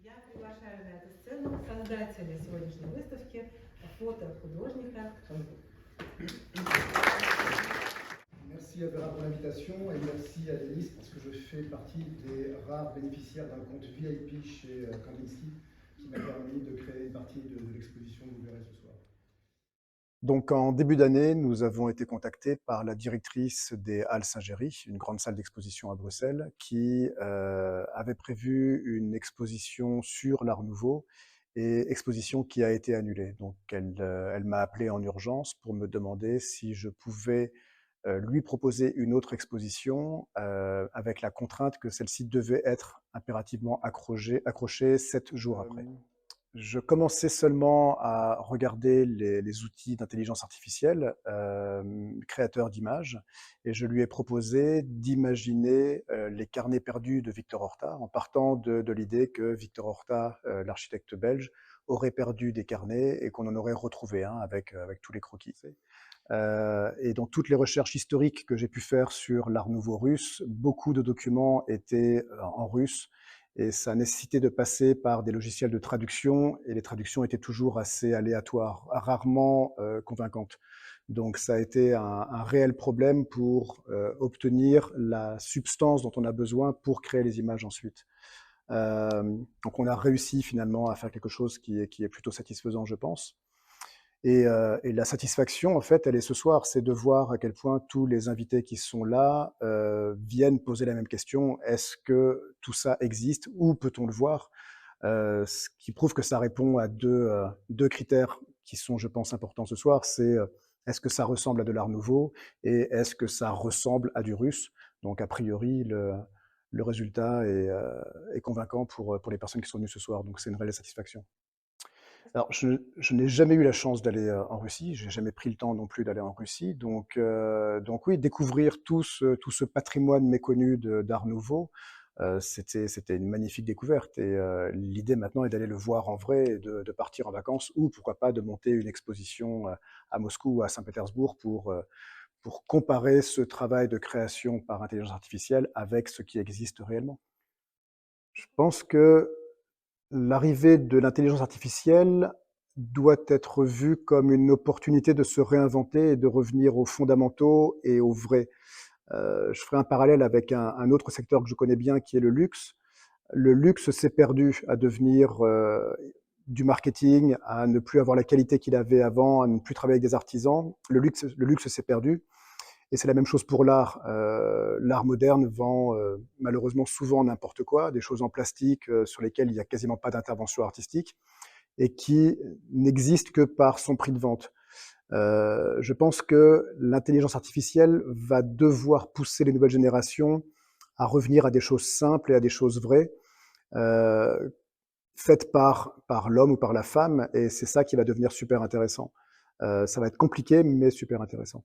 Я приглашаю на эту сцену создателя сегодняшней выставки, фото-художника. Merci à Vera pour l'invitation et merci à Denis parce que je fais partie des rares bénéficiaires d'un compte VIP chez Kandinsky qui m'a permis de créer une partie de l'exposition que vous verrez ce soir. Donc en début d'année, nous avons été contactés par la directrice des Halles Saint-Géry, une grande salle d'exposition à Bruxelles, qui avait prévu une exposition sur l'Art Nouveau et exposition qui a été annulée. Donc elle m'a appelé en urgence pour me demander si je pouvais lui proposer une autre exposition avec la contrainte que celle-ci devait être impérativement accrochée 7 jours après. Je commençais seulement à regarder les outils d'intelligence artificielle, créateurs d'images, et je lui ai proposé d'imaginer les carnets perdus de Victor Horta, en partant de l'idée que Victor Horta, l'architecte belge, aurait perdu des carnets et qu'on en aurait retrouvé un avec tous les croquis. Et dans toutes les recherches historiques que j'ai pu faire sur l'art nouveau russe, beaucoup de documents étaient en russe et ça nécessitait de passer par des logiciels de traduction et les traductions étaient toujours assez aléatoires, rarement convaincantes. Donc ça a été un réel problème pour obtenir la substance dont on a besoin pour créer les images ensuite. Donc on a réussi finalement à faire quelque chose qui est plutôt satisfaisant, je pense. Et la satisfaction, en fait, elle est ce soir, c'est de voir à quel point tous les invités qui sont là viennent poser la même question. Est-ce que tout ça existe? Où peut-on le voir? Ce qui prouve que ça répond à deux critères qui sont, je pense, importants ce soir. C'est est-ce que ça ressemble à de l'art nouveau et est-ce que ça ressemble à du russe? Donc, a priori, le résultat est convaincant pour les personnes qui sont venues ce soir. Donc, c'est une réelle satisfaction. Alors, je n'ai jamais eu la chance d'aller en Russie, j'ai jamais pris le temps non plus d'aller en Russie, donc oui, découvrir tout ce patrimoine méconnu d'Art Nouveau, c'était une magnifique découverte et l'idée maintenant est d'aller le voir en vrai et de partir en vacances ou pourquoi pas de monter une exposition à Moscou ou à Saint-Pétersbourg pour comparer ce travail de création par intelligence artificielle avec ce qui existe réellement. Je pense que l'arrivée de l'intelligence artificielle doit être vue comme une opportunité de se réinventer et de revenir aux fondamentaux et au vrai. Je ferai un parallèle avec un autre secteur que je connais bien qui est le luxe. Le luxe s'est perdu à devenir du marketing, à ne plus avoir la qualité qu'il avait avant, à ne plus travailler avec des artisans. Le luxe s'est perdu. Et c'est la même chose pour l'art. L'art moderne vend malheureusement souvent n'importe quoi, des choses en plastique sur lesquelles il n'y a quasiment pas d'intervention artistique et qui n'existent que par son prix de vente. Je pense que l'intelligence artificielle va devoir pousser les nouvelles générations à revenir à des choses simples et à des choses vraies, euh, faites par l'homme ou par la femme, et c'est ça qui va devenir super intéressant. Ça va être compliqué, mais super intéressant.